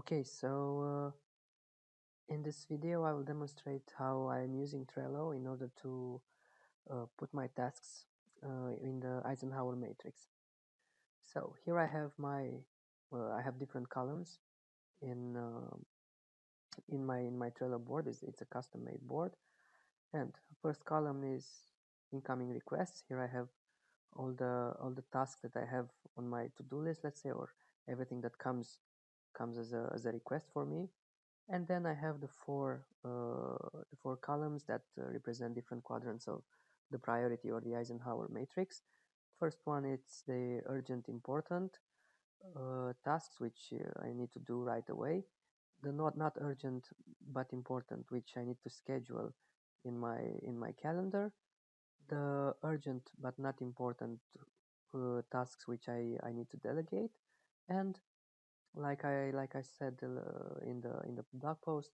Okay, so in this video I will demonstrate how I am using Trello in order to put my tasks in the Eisenhower Matrix. So here I have I have different columns in my Trello board. It's a custom-made board, and first column is incoming requests. Here I have all the tasks that I have on my to-do list, let's say, or everything that comes as a request for me. And then I have the four columns that represent different quadrants of the priority or the Eisenhower matrix. First one, it's the urgent important tasks which I need to do right away. The not urgent but important, which I need to schedule in my calendar. The urgent but not important tasks which I need to delegate. And like I said in the blog post,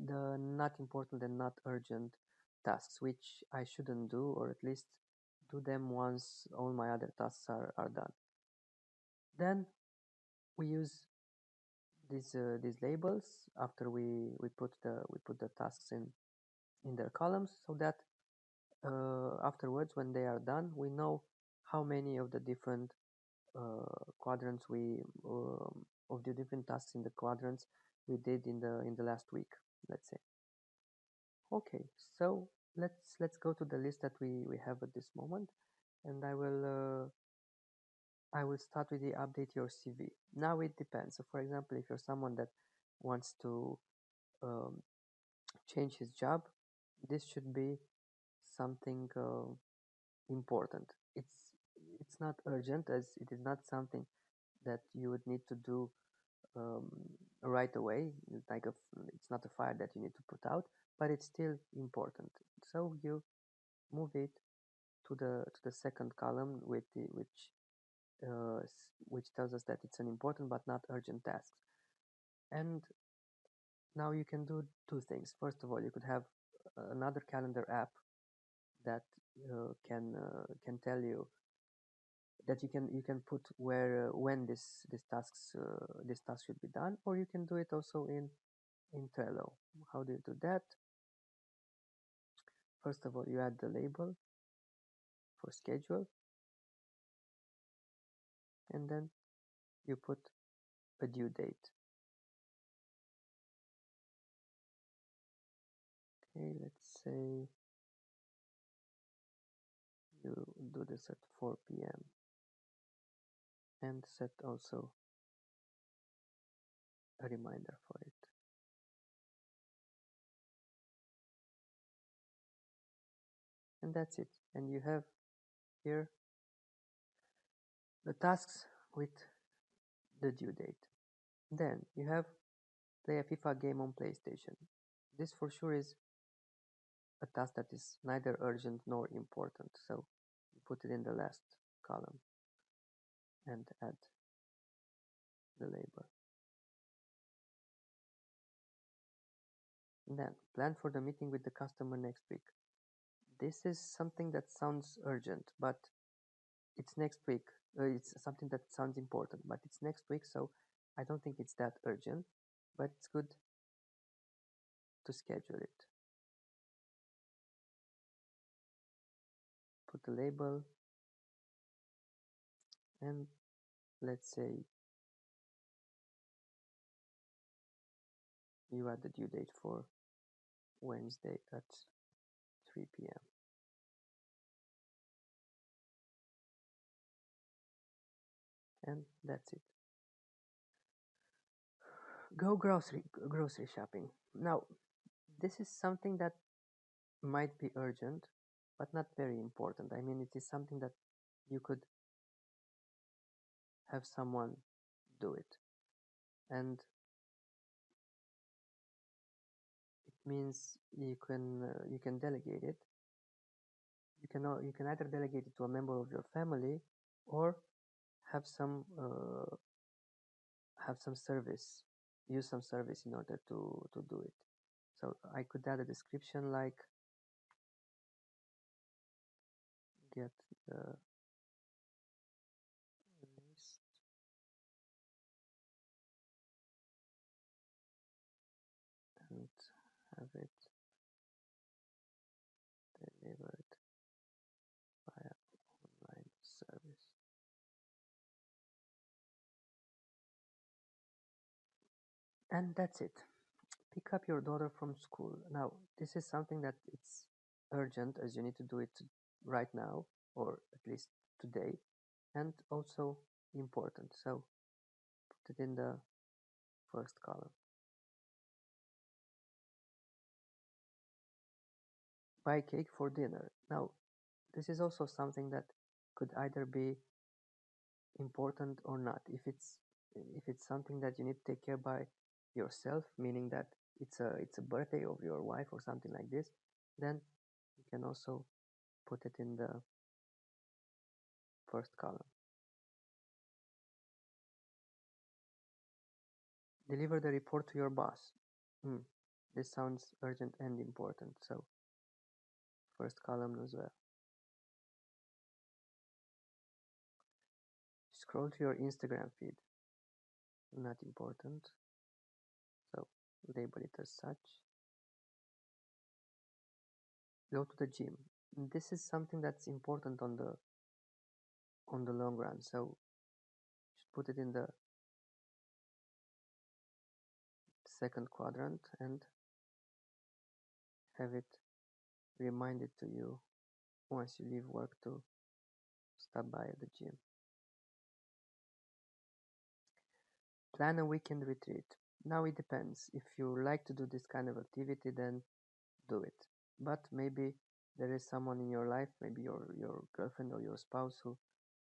the not important and not urgent tasks which I shouldn't do, or at least do them once all my other tasks are done. Then we use these labels after we put the tasks in their columns, so that afterwards, when they are done, we know how many of the different quadrants of the different tasks in the quadrants we did in the last week, let's say. Okay, so let's go to the list that we have at this moment, and I will start with the update your CV. Now it depends. So for example, if you're someone that wants to um, change his job, this should be something important. It's not urgent, as it is not something that you would need to do um, right away. It's not a fire that you need to put out, but it's still important. So you move it to the second column which tells us that it's an important but not urgent task. And now you can do two things. First of all, you could have another calendar app that can tell you that you can put where when this task should be done, or you can do it also in Trello. How do you do that? First of all, you add the label for schedule, and then you put a due date. Okay, let's say you do this at 4 p.m. and set also a reminder for it. And that's it. And you have here the tasks with the due date. Then you have play a FIFA game on PlayStation. This for sure is a task that is neither urgent nor important, so you put it in the last column and add the label. And then plan for the meeting with the customer next week. This is something that sounds urgent, but it's next week. It's something that sounds important, but it's next week, so I don't think it's that urgent, but it's good to schedule it. Put the label, and let's say you add the due date for Wednesday at 3 p.m. And that's it. Go grocery shopping. Now, this is something that might be urgent, but not very important. I mean, it is something that you could have someone do it, and it means you can delegate it. You can either delegate it to a member of your family, or have some uh, have some service, use some service in order to do it. So I could add a description like get the list have it delivered via online service. And that's it. Pick up your daughter from school. Now, this is something that it's urgent, as you need to do it right now, or at least today, and also important. So put it in the first column. Buy cake for dinner. Now, this is also something that could either be important or not. If it's something that you need to take care by yourself, meaning that it's a birthday of your wife or something like this, then you can also put it in the first column. Deliver the report to your boss. This sounds urgent and important, so first column as well. Scroll to your Instagram feed. Not important, so label it as such. Go to the gym. This is something that's important on the long run, so just put it in the second quadrant and have it reminded to you once you leave work to stop by at the gym. Plan a weekend retreat. Now it depends. If you like to do this kind of activity, then do it. But maybe there is someone in your life, maybe your girlfriend or your spouse, who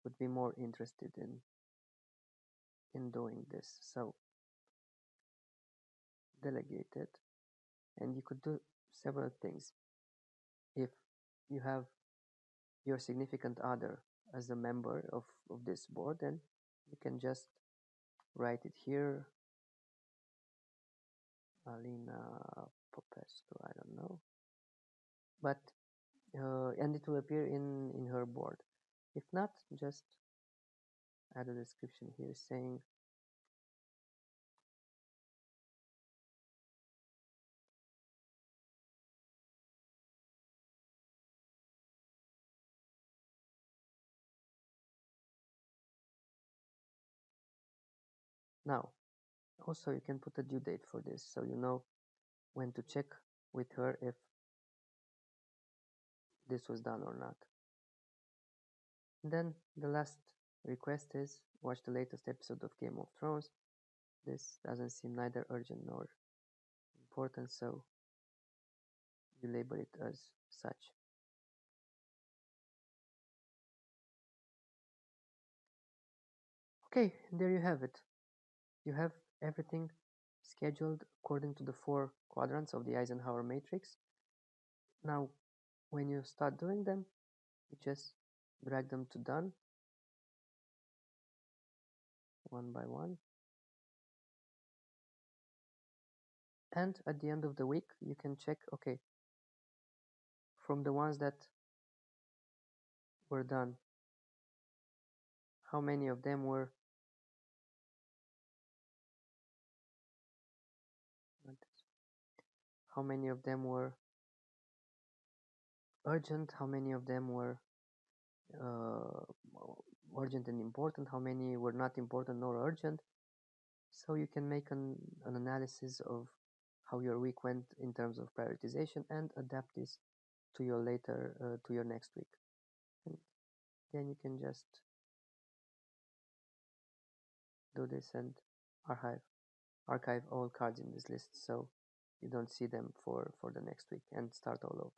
would be more interested in doing this. So delegate it, and you could do several things. If you have your significant other as a member of this board, then you can just write it here. Alina Popescu, I don't know, but and it will appear in her board. If not, just add a description here saying now. Also, you can put a due date for this, so you know when to check with her if this was done or not. And then the last request is watch the latest episode of Game of Thrones. This doesn't seem neither urgent nor important, so you label it as such. Okay, there you have it. You have everything scheduled according to the 4 quadrants of the Eisenhower Matrix. Now, when you start doing them, you just drag them to done, one by one. And at the end of the week, you can check, okay, from the ones that were done, how many of them were urgent, how many of them were uh, urgent and important, how many were not important nor urgent. So you can make an analysis of how your week went in terms of prioritization and adapt this to your to your next week. And then you can just do this and archive all cards in this list so you don't see them for the next week and start all over.